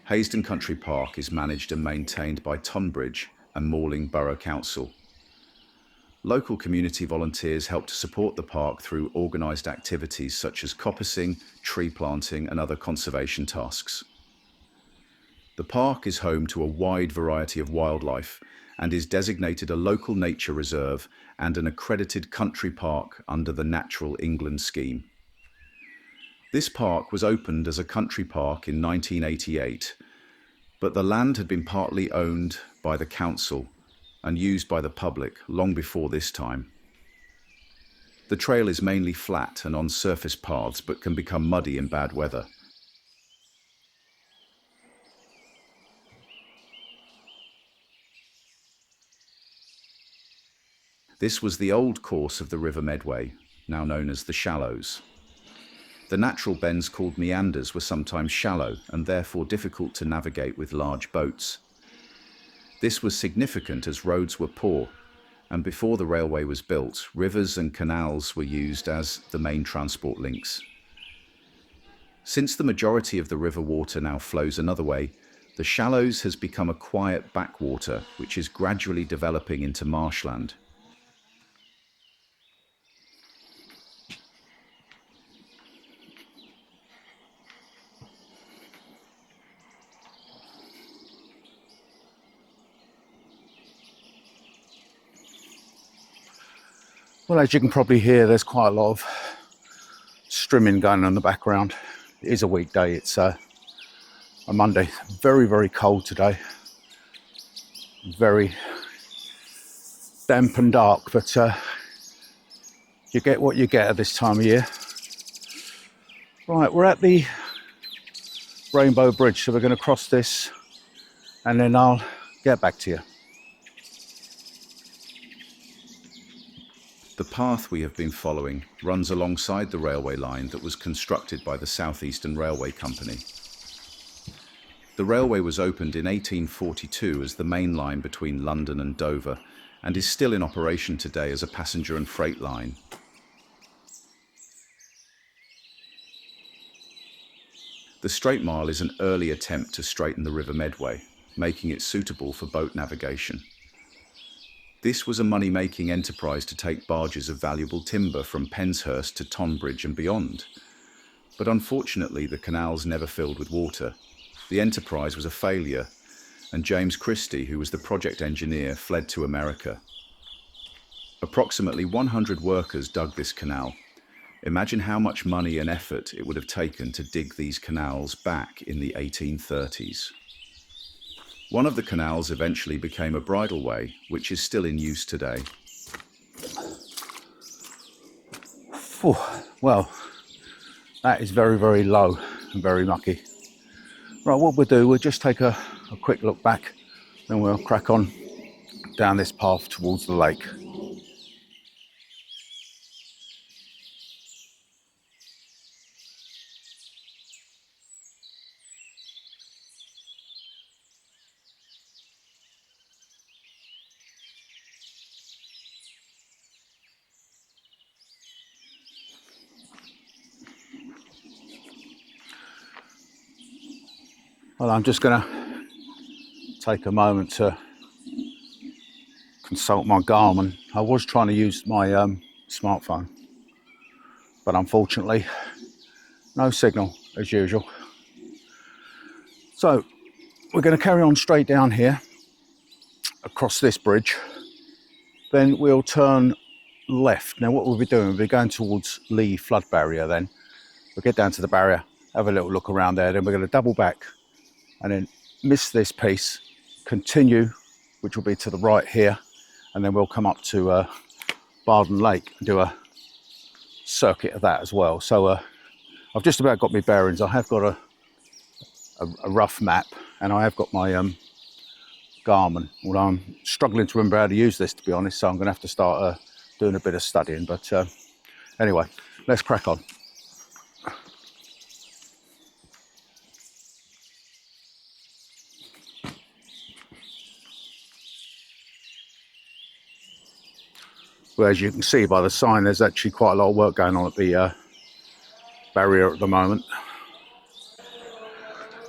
Haysden Country Park is managed and maintained by Tonbridge Malling Borough Council. Local community volunteers help to support the park through organised activities such as coppicing, tree planting and other conservation tasks. The park is home to a wide variety of wildlife and is designated a local nature reserve and an accredited country park under the Natural England scheme. This park was opened as a country park in 1988, but the land had been partly owned by the council and used by the public long before this time. The trail is mainly flat and on surface paths, but can become muddy in bad weather. This was the old course of the River Medway, now known as the Shallows. The natural bends called meanders were sometimes shallow and therefore difficult to navigate with large boats. This was significant as roads were poor, and before the railway was built, rivers and canals were used as the main transport links. Since the majority of the river water now flows another way, the Shallows has become a quiet backwater which is gradually developing into marshland. Well, as you can probably hear, there's quite a lot of strimming going on in the background. It is a weekday, it's a Monday. Very, very cold today. Very damp and dark, but you get what you get at this time of year. Right, we're at the Rainbow Bridge, so we're going to cross this and then I'll get back to you. The path we have been following runs alongside the railway line that was constructed by the South Eastern Railway Company. The railway was opened in 1842 as the main line between London and Dover and is still in operation today as a passenger and freight line. The Straight Mile is an early attempt to straighten the River Medway, making it suitable for boat navigation. This was a money-making enterprise to take barges of valuable timber from Penshurst to Tonbridge and beyond. But unfortunately, the canals never filled with water. The enterprise was a failure, and James Christie, who was the project engineer, fled to America. Approximately 100 workers dug this canal. Imagine how much money and effort it would have taken to dig these canals back in the 1830s. One of the canals eventually became a bridleway, which is still in use today. Well, that is very, very low and very mucky. Right, what we'll do, we'll just take a quick look back, then we'll crack on down this path towards the lake. Well, I'm just going to take a moment to consult my Garmin. I was trying to use my smartphone, but unfortunately, no signal as usual. So we're going to carry on straight down here, across this bridge. Then we'll turn left. Now what we'll be doing, we'll be going towards Leigh Flood Barrier then. We'll get down to the barrier, have a little look around there, then we're going to double back and then miss this piece, continue, which will be to the right here, and then we'll come up to Barden Lake and do a circuit of that as well. So I've just about got my bearings. I have got a rough map, and I have got my Garmin, although I'm struggling to remember how to use this, to be honest, so I'm going to have to start doing a bit of studying. But anyway, let's crack on. Well, as you can see by the sign, there's actually quite a lot of work going on at the barrier at the moment.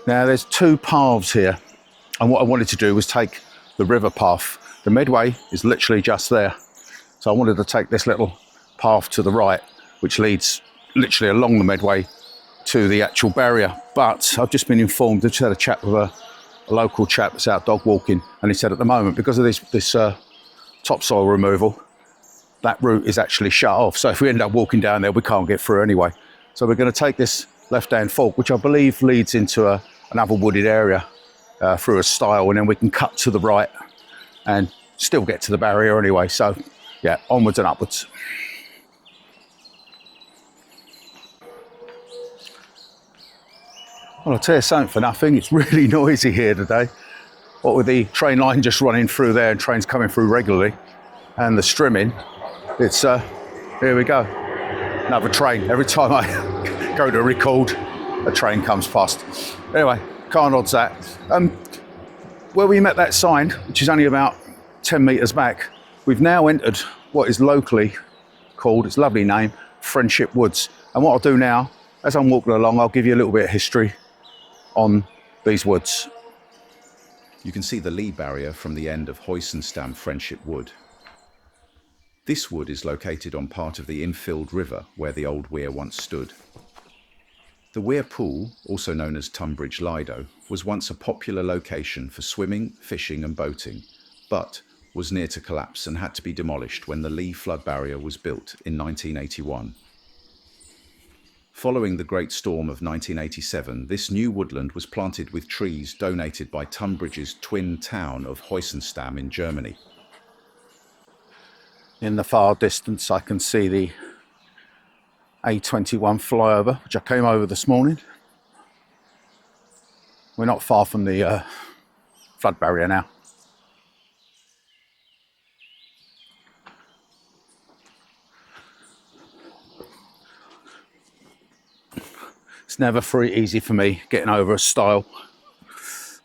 Now there's two paths here, and what I wanted to do was take the river path. The Medway is literally just there, so I wanted to take this little path to the right, which leads literally along the Medway to the actual barrier. But I've just been informed, I just had a chat with a local chap that's out dog walking, and he said at the moment, because of this topsoil removal, that route is actually shut off. So if we end up walking down there, we can't get through anyway. So we're going to take this left-hand fork, which I believe leads into another wooded area through a stile, and then we can cut to the right and still get to the barrier anyway. So yeah, onwards and upwards. Well, I'll tell you something for nothing, it's really noisy here today. What with the train line just running through there and trains coming through regularly, and the strimming, it's, here we go. Another train. Every time I go to record, a train comes past. Anyway, can't odds that. Where we met that sign, which is only about 10 metres back, we've now entered what is locally called, its lovely name, Friendship Woods. And what I'll do now, as I'm walking along, I'll give you a little bit of history on these woods. You can see the Leigh Barrier from the end of Heusenstamm Friendship Wood. This wood is located on part of the infilled river where the old weir once stood. The weir pool, also known as Tonbridge Lido, was once a popular location for swimming, fishing and boating, but was near to collapse and had to be demolished when the Leigh flood barrier was built in 1981. Following the Great Storm of 1987, this new woodland was planted with trees donated by Tonbridge's twin town of Heusenstamm in Germany. In the far distance, I can see the A21 flyover, which I came over this morning. We're not far from the flood barrier now. It's never very easy for me getting over a stile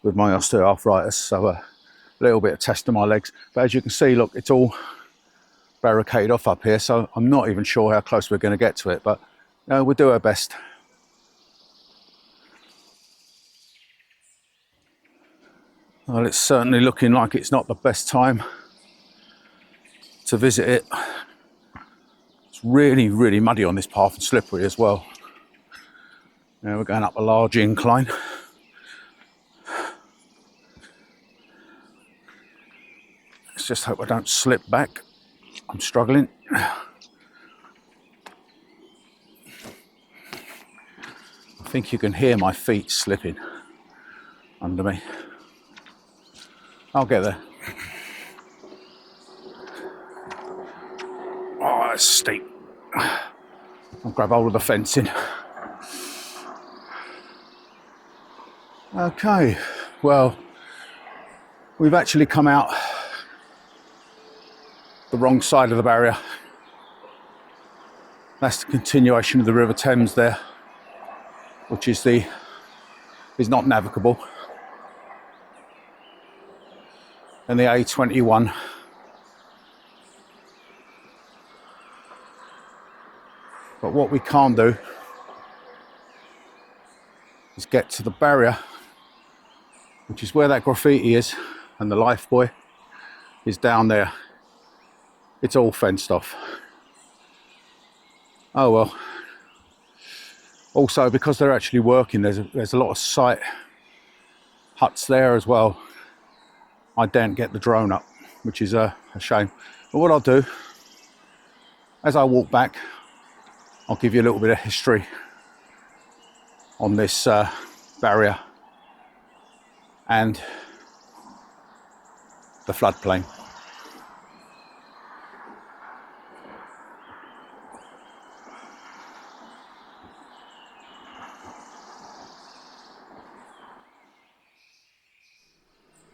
with my osteoarthritis, so a little bit of test of my legs. But as you can see, look, it's all barricaded off up here, so I'm not even sure how close we're going to get to it, but no, we'll do our best. Well, it's certainly looking like it's not the best time to visit it. It's really, really muddy on this path and slippery as well. Now we're going up a large incline. Let's just hope I don't slip back. I'm struggling. I think you can hear my feet slipping under me. I'll get there. Oh, that's steep. I'll grab hold of the fencing. Okay, well, we've actually come out the wrong side of the barrier. That's the continuation of the River Thames there, which is not navigable. And the A21. But what we can't do is get to the barrier, which is where that graffiti is, and the life buoy is down there. It's all fenced off. Oh well. Also, because they're actually working, there's a lot of site huts there as well. I daren't get the drone up, which is a shame. But what I'll do, as I walk back, I'll give you a little bit of history on this barrier and the floodplain.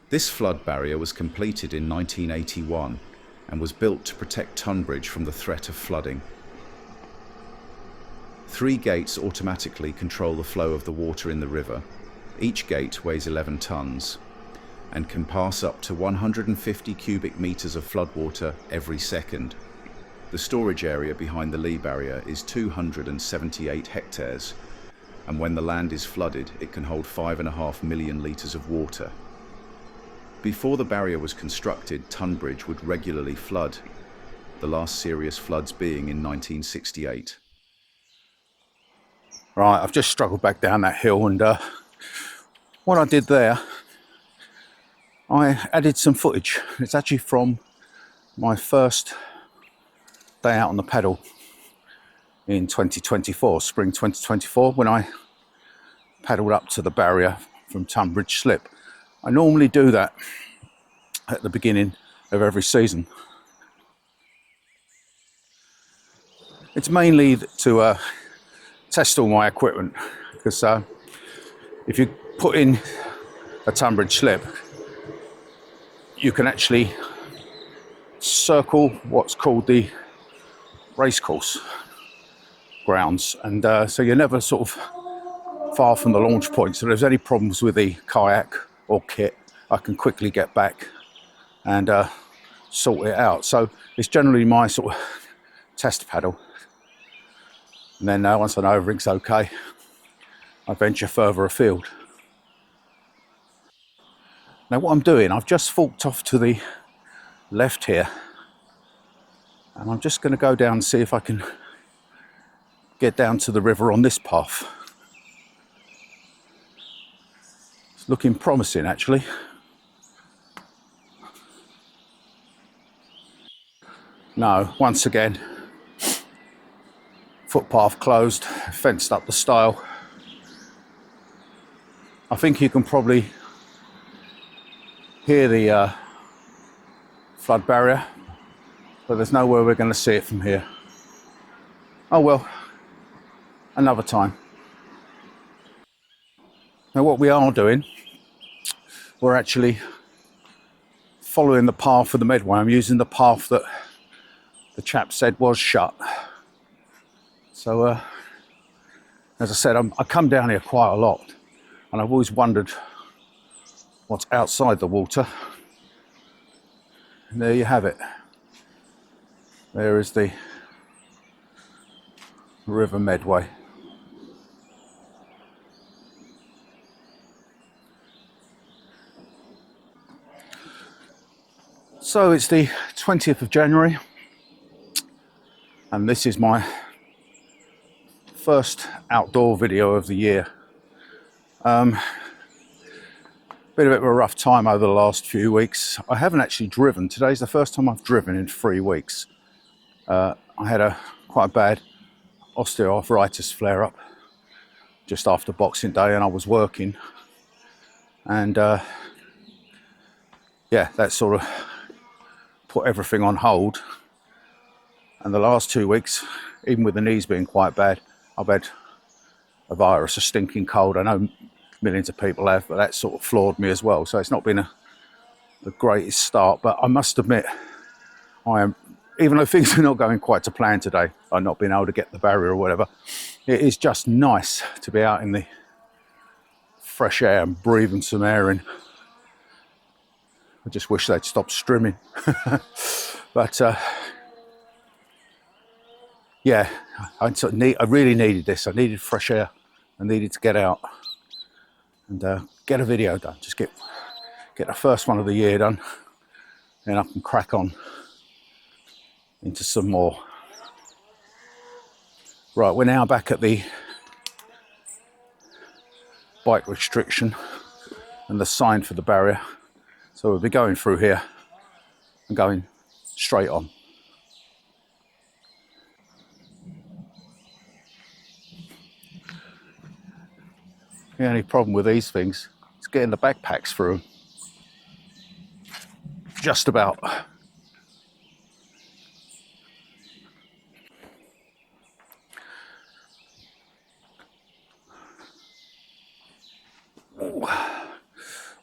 This flood barrier was completed in 1981 and was built to protect Tonbridge from the threat of flooding. 3 gates automatically control the flow of the water in the river. Each gate weighs 11 tons and can pass up to 150 cubic meters of floodwater every second. The storage area behind the Leigh Barrier is 278 hectares, and when the land is flooded, it can hold 5.5 million litres of water. Before the barrier was constructed, Tonbridge would regularly flood, the last serious floods being in 1968. Right, I've just struggled back down that hill, and what I did there, I added some footage. It's actually from my first day out on the pedal in 2024, spring 2024, when I paddled up to the barrier from Tonbridge Slip. I normally do that at the beginning of every season. It's mainly to test all my equipment, because if you put in a Tonbridge Slip, you can actually circle what's called the racecourse grounds, and so you're never sort of far from the launch point. So if there's any problems with the kayak or kit, I can quickly get back and sort it out. So it's generally my sort of test paddle, and then once I know everything's okay, I venture further afield. Now what I'm doing, I've just forked off to the left here, and I'm just going to go down and see if I can get down to the river on this path. It's looking promising, actually. No, once again, footpath closed, fenced up the stile. I think you can probably hear the flood barrier, but there's nowhere we're going to see it from here. Oh well, another time. Now what we are doing, we're actually following the path of the Medway. I'm using the path that the chap said was shut. So as I said, I come down here quite a lot, and I've always wondered what's outside the water. And there you have it. There is the River Medway. So it's the 20th of January, and this is my first outdoor video of the year. Been a bit of a rough time over the last few weeks. I haven't actually driven. Today's the first time I've driven in 3 weeks. I had quite a bad osteoarthritis flare-up just after Boxing Day, and I was working, and yeah, that sort of put everything on hold. And the last 2 weeks, even with the knees being quite bad, I've had a virus, a stinking cold. I know millions of people have, but that sort of floored me as well. So it's not been the greatest start, but I must admit, I am, even though things are not going quite to plan today, I've not been able to get the barrier or whatever, it is just nice to be out in the fresh air and breathing some air in. I just wish they'd stop streaming. But yeah, I really needed this. I needed fresh air. I needed to get out and get a video done. Just get the first one of the year done, then I can crack on into some more. Right, we're now back at the bike restriction and the sign for the barrier. So we'll be going through here and going straight on. The only problem with these things is getting the backpacks through them. Just about.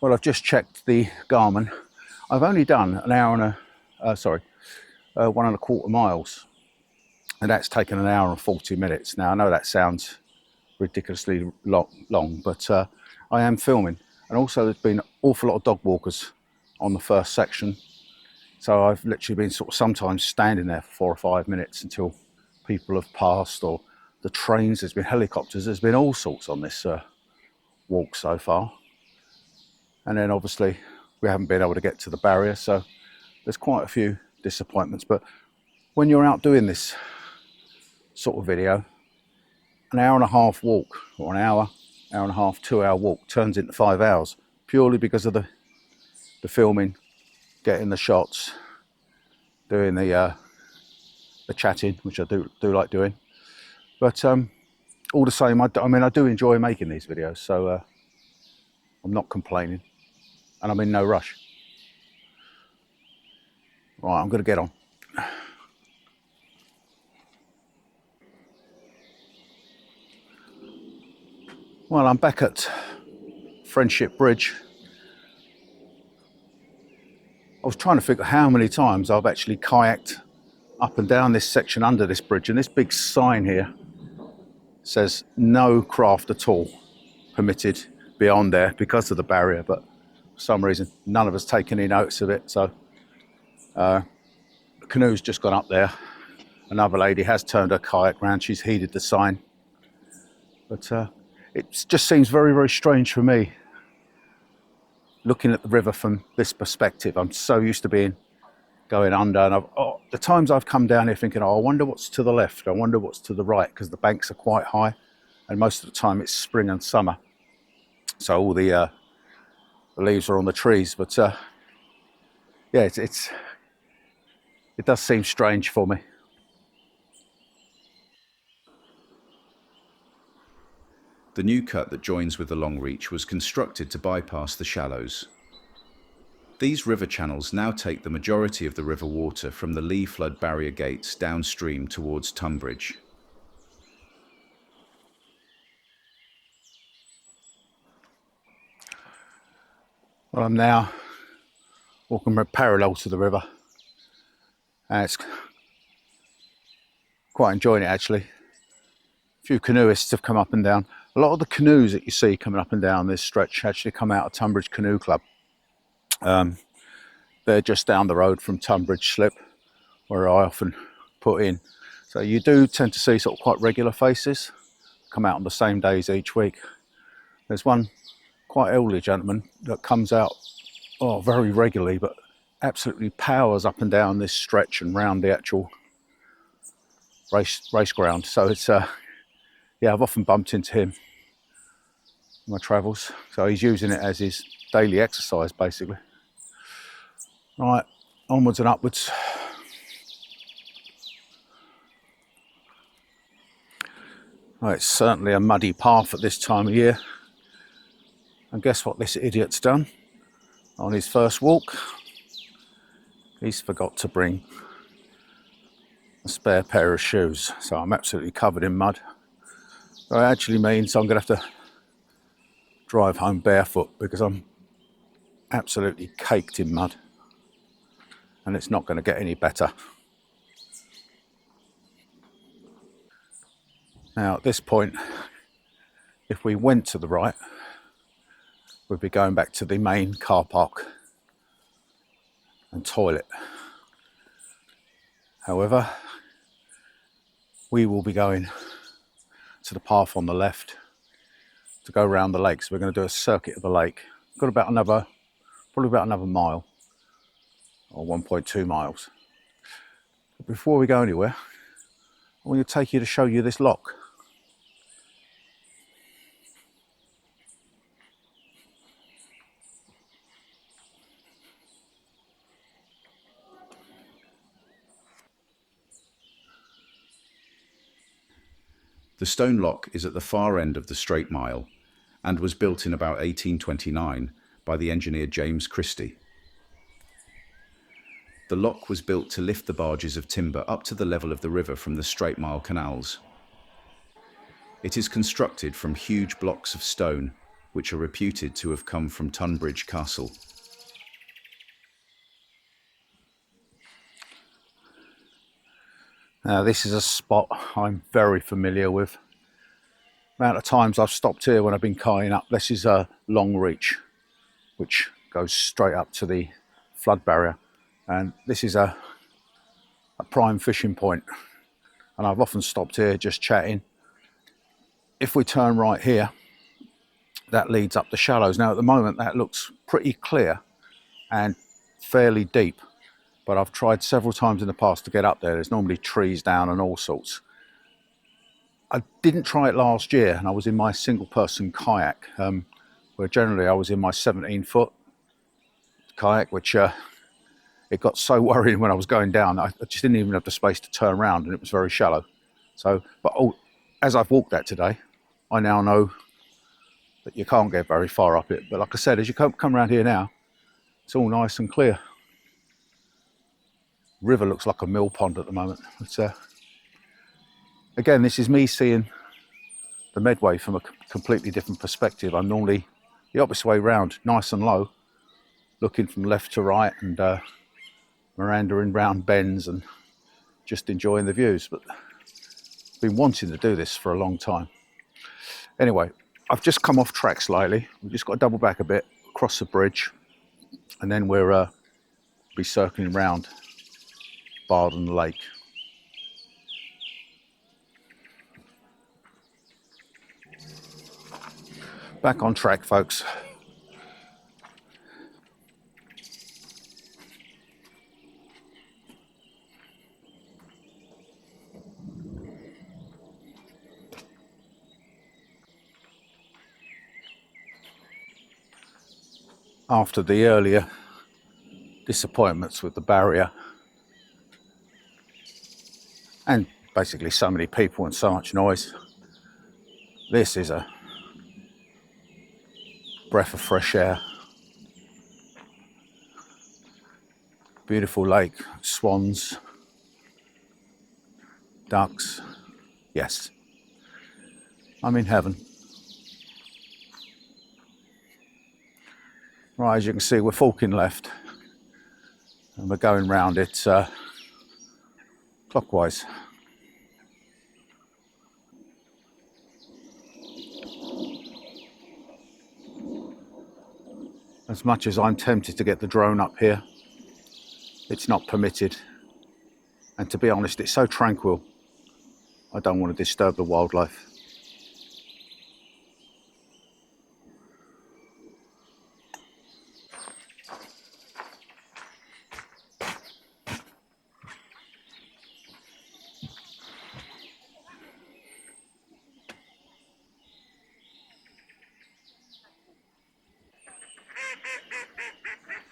Well, I've just checked the Garmin. I've only done an hour and 1.25 miles, and that's taken an hour and 40 minutes. Now I know that sounds ridiculously long, but I am filming, and also there's been an awful lot of dog walkers on the first section, so I've literally been sort of sometimes standing there for 4 or 5 minutes until people have passed or the trains, there's been helicopters, there's been all sorts on this walk so far. And then obviously we haven't been able to get to the barrier, so there's quite a few disappointments. But when you're out doing this sort of video, an hour and a half walk, or an hour and a half, 2 hour walk turns into 5 hours, purely because of the filming, getting the shots, doing the chatting, which I do like doing. But all the same, I mean, I do enjoy making these videos, so I'm not complaining, and I'm in no rush. Right, I'm going to get on. Well, I'm back at Friendship Bridge. I was trying to figure out how many times I've actually kayaked up and down this section under this bridge, and this big sign here says no craft at all permitted beyond there because of the barrier, but for some reason none of us taken any notice of it. So the canoe's just gone up there. Another lady has turned her kayak round, she's heeded the sign, but it just seems very, very strange for me looking at the river from this perspective. I'm so used to going under, and the times I've come down here thinking, oh, I wonder what's to the left, I wonder what's to the right, because the banks are quite high, and most of the time it's spring and summer, so all the leaves are on the trees. But yeah, it does seem strange for me. The new cut that joins with the Long Reach was constructed to bypass the shallows. These river channels now take the majority of the river water from the Leigh flood barrier gates downstream towards Tonbridge. Well, I'm now walking parallel to the river, and it's quite enjoying it actually. A few canoeists have come up and down. A lot of the canoes that you see coming up and down this stretch actually come out of Tonbridge Canoe Club. They're just down the road from Tonbridge Slip, where I often put in. So you do tend to see sort of quite regular faces come out on the same days each week. There's one quite elderly gentleman that comes out very regularly, but absolutely powers up and down this stretch and round the actual race ground. So it's yeah, I've often bumped into him in my travels, so he's using it as his daily exercise basically. Right, onwards and upwards. Well, it's certainly a muddy path at this time of year, and guess what this idiot's done on his first walk? He's forgot to bring a spare pair of shoes, so I'm absolutely covered in mud. That actually means I'm going to have to drive home barefoot, because I'm absolutely caked in mud, and it's not going to get any better. Now at this point, if we went to the right, we'd be going back to the main car park and toilet. However, we will be going to the path on the left to go around the lake. So we're going to do a circuit of the lake. Got about probably about another mile, or 1.2 miles. But before we go anywhere, I want to take you to show you this lock. The stone lock is at the far end of the Straight Mile and was built in about 1829 by the engineer James Christie. The lock was built to lift the barges of timber up to the level of the river from the Straight Mile canals. It is constructed from huge blocks of stone, which are reputed to have come from Tonbridge Castle. Now this is a spot I'm very familiar with. The amount of times I've stopped here when I've been kaying up. This is a Long Reach, which goes straight up to the flood barrier, and this is a prime fishing point, and I've often stopped here just chatting, if we turn right here, that leads up the shallows. Now at the moment that looks pretty clear and fairly deep, but I've tried several times in the past to get up there. There's normally trees down and all sorts. I didn't try it last year, and I was in my single person kayak, where generally I was in my 17-foot kayak, which it got so worrying when I was going down, I just didn't even have the space to turn around, and it was very shallow. So, but as I've walked that today, I now know that you can't get very far up it. But like I said, as you come around here now, it's all nice and clear. River looks like a mill pond at the moment. It's again, this is me seeing the Medway from a completely different perspective. I'm normally the opposite way round, nice and low, looking from left to right and meandering round bends and just enjoying the views. But I've been wanting to do this for a long time. Anyway, I've just come off track slightly. We've just got to double back a bit, cross the bridge, and then we'll be circling around Barden Lake. Back on track, folks. After the earlier disappointments with the barrier and basically so many people and so much noise, this is a breath of fresh air. Beautiful lake, swans, ducks. Yes, I'm in heaven. Right, as you can see, we're forking left and we're going round it clockwise. As much as I'm tempted to get the drone up here, it's not permitted. And to be honest, it's so tranquil, I don't want to disturb the wildlife.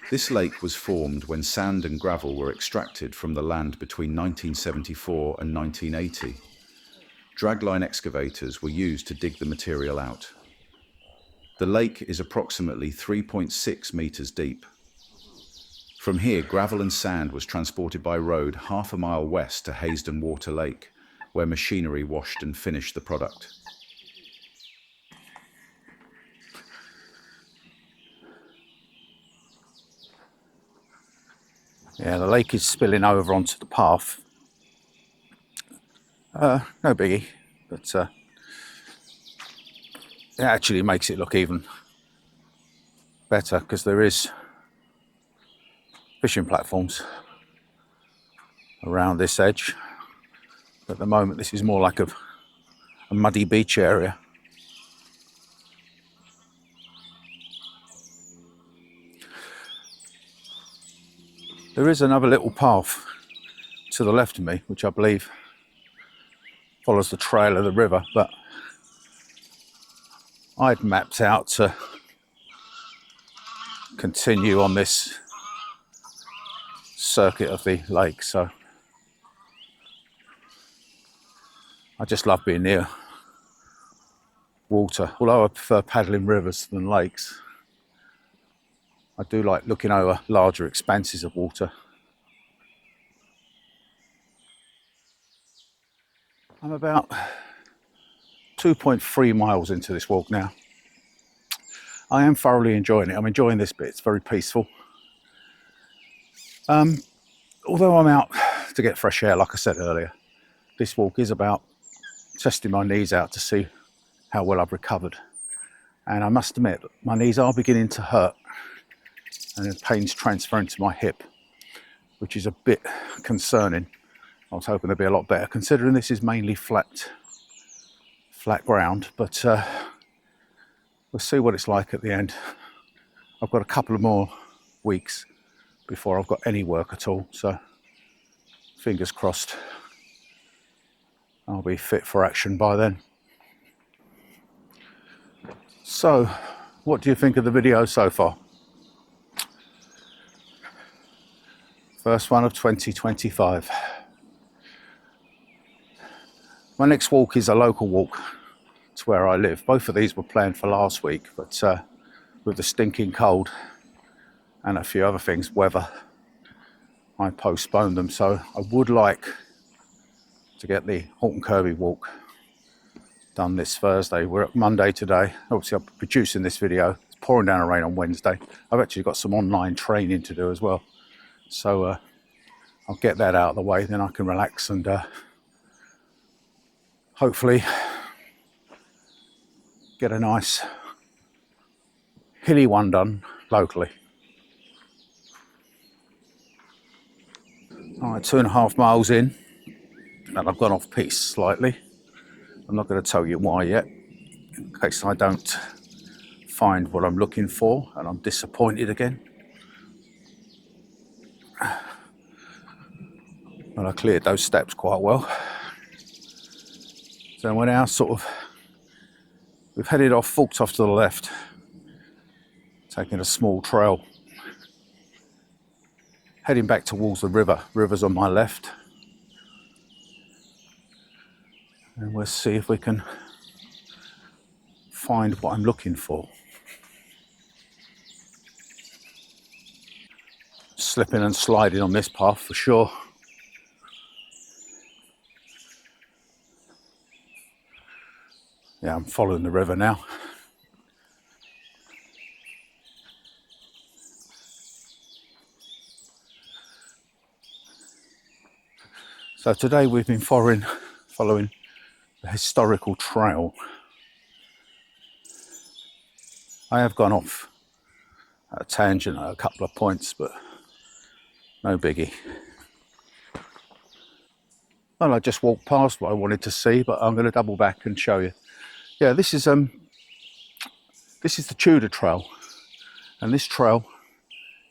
This lake was formed when sand and gravel were extracted from the land between 1974 and 1980. Dragline excavators were used to dig the material out. The lake is approximately 3.6 meters deep. From here, gravel and sand was transported by road half a mile west to Haysden Water Lake, where machinery washed and finished the product. Yeah, the lake is spilling over onto the path. No biggie, but it actually makes it look even better because there is fishing platforms around this edge. At the moment, this is more like a muddy beach area. There is another little path to the left of me, which I believe follows the trail of the river, but I'd mapped out to continue on this circuit of the lake, so I just love being near water. Although I prefer paddling rivers than lakes, I do like looking over larger expanses of water. I'm about 2.3 miles into this walk now. I am thoroughly enjoying it. I'm enjoying this bit. It's very peaceful. Although I'm out to get fresh air, like I said earlier, this walk is about testing my knees out to see how well I've recovered. And I must admit, my knees are beginning to hurt and the pain's transferring to my hip, which is a bit concerning. I was hoping they'd be a lot better, considering this is mainly flat flat ground, but we'll see what it's like at the end. I've got a couple of more weeks before I've got any work at all, so fingers crossed I'll be fit for action by then. So, what do you think of the video so far? First one of 2025. My next walk is a local walk to where I live. Both of these were planned for last week, but with the stinking cold and a few other things, weather, I postponed them. So I would like to get the Halton Kirby walk done this Thursday. We're at Monday today. Obviously I'm producing this video. It's pouring down the rain on Wednesday. I've actually got some online training to do as well. So I'll get that out of the way, then I can relax and hopefully get a nice hilly one done locally. All right, 2.5 miles in, and I've gone off piste slightly. I'm not going to tell you why yet, in case I don't find what I'm looking for and I'm disappointed again. But I cleared those steps quite well. So we're now we've headed off, forked off to the left, taking a small trail, heading back towards the river. River's on my left. And we'll see if we can find what I'm looking for. Slipping and sliding on this path for sure. Yeah, I'm following the river now. So today we've been following the historical trail. I have gone off at a tangent at a couple of points, but no biggie. Well, I just walked past what I wanted to see, but I'm going to double back and show you. Yeah, this is the Tudor Trail, and this trail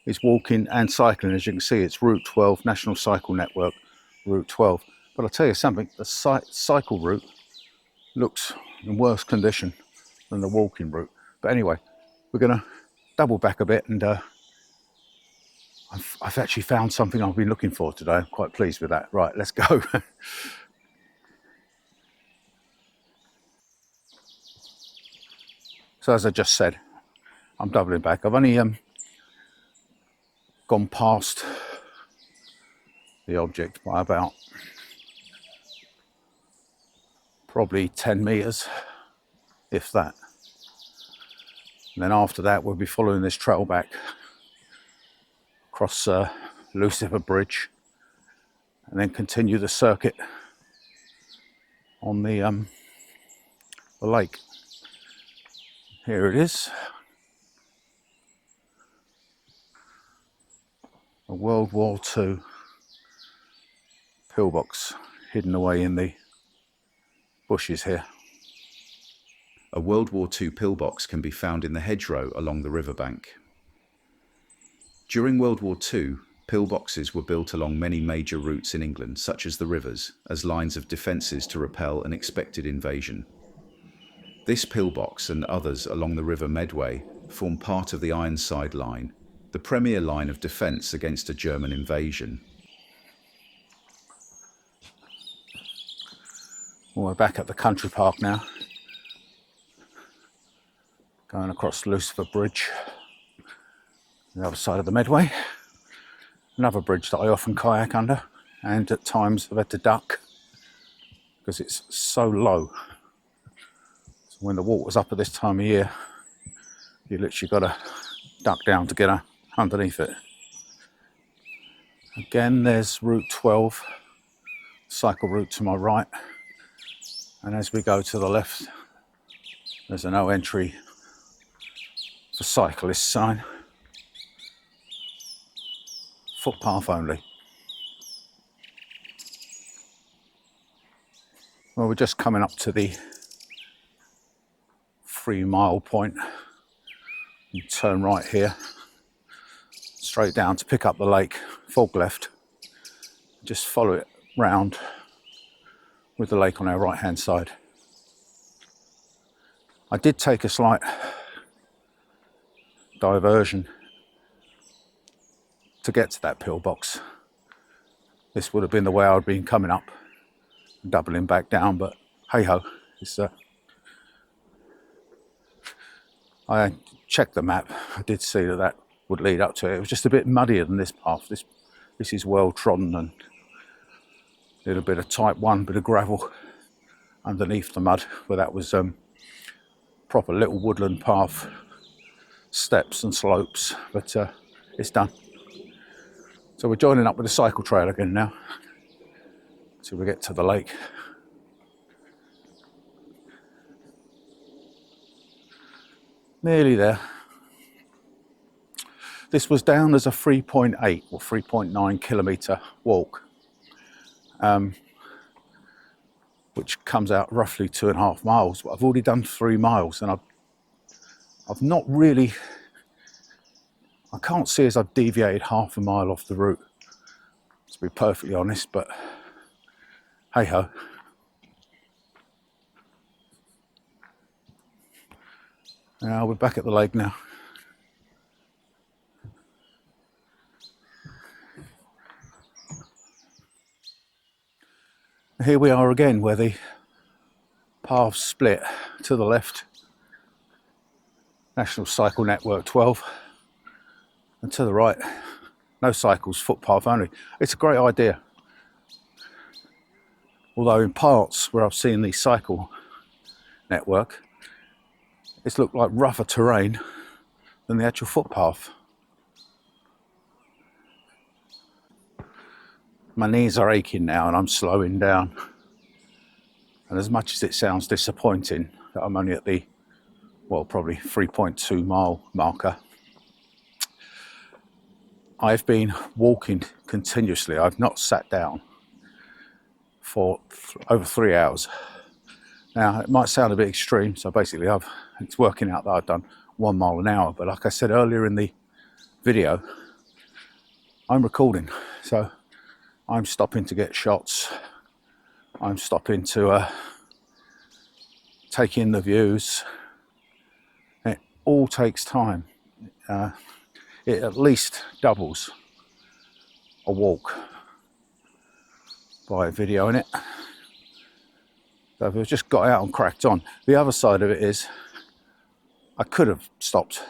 is walking and cycling. As you can see, it's Route 12, National Cycle Network, Route 12. But I'll tell you something, the cycle route looks in worse condition than the walking route. But anyway, we're going to double back a bit, and I've actually found something I've been looking for today. I'm quite pleased with that. Right, let's go. So as I just said, I'm doubling back. I've only gone past the object by about probably 10 meters, if that. And then after that, we'll be following this trail back across Lucifer Bridge, and then continue the circuit on the lake. Here it is. A World War II pillbox hidden away in the bushes here. A World War II pillbox can be found in the hedgerow along the riverbank. During World War II, pillboxes were built along many major routes in England, such as the rivers, as lines of defences to repel an expected invasion. This pillbox and others along the River Medway form part of the Ironside Line, the premier line of defence against a German invasion. Well, we're back at the country park now, going across Lucifer Bridge, the other side of the Medway. Another bridge that I often kayak under, and at times I've had to duck because it's so low. So when the water's up at this time of year, you literally got to duck down to get underneath it. Again, there's Route 12, cycle route to my right, and as we go to the left, there's a no entry for cyclists sign. Footpath only. Well, we're just coming up to the 3 mile point. You turn right here, straight down to pick up the lake, fog left. Just follow it round with the lake on our right hand side. I did take a slight diversion to get to that pillbox. This would have been the way I'd been coming up, doubling back down, but hey ho, it's I checked the map. I did see that that would lead up to it. It was just a bit muddier than this path. This is well trodden and a little bit of type 1, bit of gravel underneath the mud, where that was proper little woodland path, steps and slopes, but it's done. So we're joining up with the cycle trail again now till we get to the lake. Nearly there. This was down as a 3.8 or 3.9 kilometre walk, which comes out roughly 2.5 miles. But I've already done 3 miles, and I've not really, I can't see as I've deviated half a mile off the route, to be perfectly honest, but hey ho. Now we're back at the lake now. Here we are again, where the paths split. To the left, National Cycle Network 12, and to the right, no cycles, footpath only. It's a great idea. Although in parts where I've seen the cycle network, it's looked like rougher terrain than the actual footpath. My knees are aching now and I'm slowing down. And as much as it sounds disappointing that I'm only at the, well, probably 3.2 mile marker, I've been walking continuously. I've not sat down for over 3 hours. Now, it might sound a bit extreme, so basically it's working out that I've done 1 mile an hour. But like I said earlier in the video, I'm recording, so I'm stopping to get shots. I'm stopping to take in the views. It all takes time. It at least doubles a walk by videoing it. So if I've just got out and cracked on. The other side of it is, I could have stopped.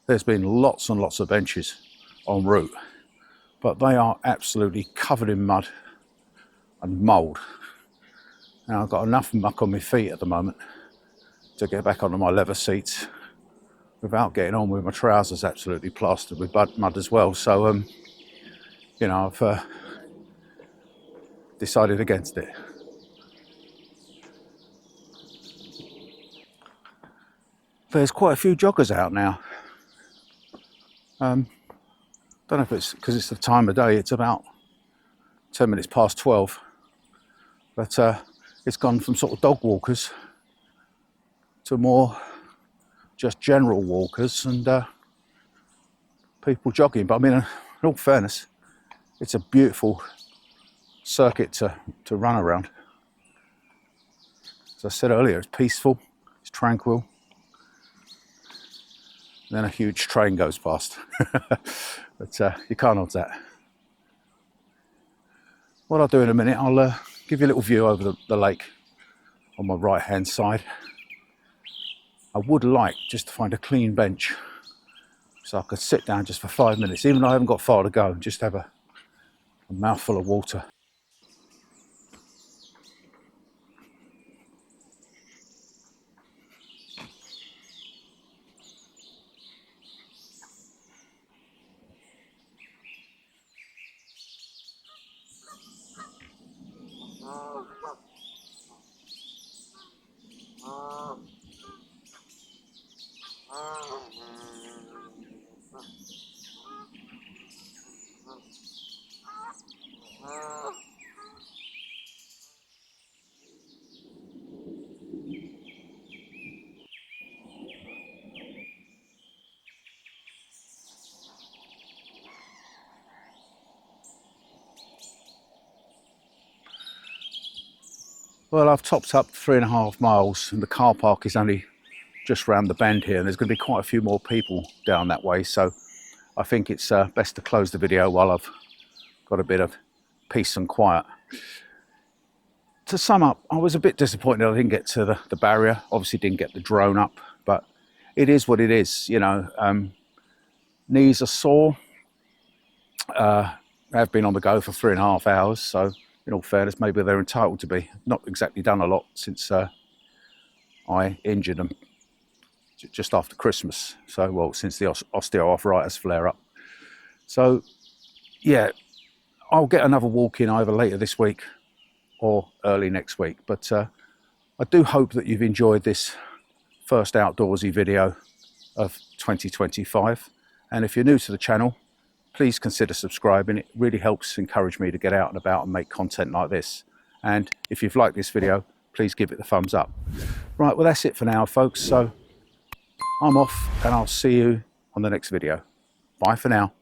There's been lots and lots of benches en route, but they are absolutely covered in mud and mould. Now I've got enough muck on my feet at the moment to get back onto my leather seats without getting on with my trousers absolutely plastered with mud as well. So, you know, I've decided against it. There's quite a few joggers out now. Don't know if it's because it's the time of day. It's about 10 minutes past 12, but it's gone from sort of dog walkers to more just general walkers and people jogging. But I mean, in all fairness, it's a beautiful circuit to run around. As I said earlier, it's peaceful, it's tranquil. And then a huge train goes past, but you can't hold that. What I'll do in a minute, I'll give you a little view over the lake on my right hand side. I would like just to find a clean bench so I could sit down just for 5 minutes, even though I haven't got far to go, just have a mouthful of water. Well, I've topped up 3.5 miles and the car park is only just round the bend here, and there's going to be quite a few more people down that way, so I think it's best to close the video while I've got a bit of peace and quiet. To sum up, I was a bit disappointed I didn't get to the barrier. Obviously didn't get the drone up, but it is what it is, you know. Knees are sore. I've been on the go for 3.5 hours, so in all fairness, maybe they're entitled to be. Not exactly done a lot since I injured them just after Christmas. So, well, since the osteoarthritis flare up. So, yeah, I'll get another walk in either later this week or early next week. But I do hope that you've enjoyed this first outdoorsy video of 2025. And if you're new to the channel, please consider subscribing. It really helps encourage me to get out and about and make content like this. And if you've liked this video, please give it the thumbs up. Right, well, that's it for now, folks. So I'm off and I'll see you on the next video. Bye for now.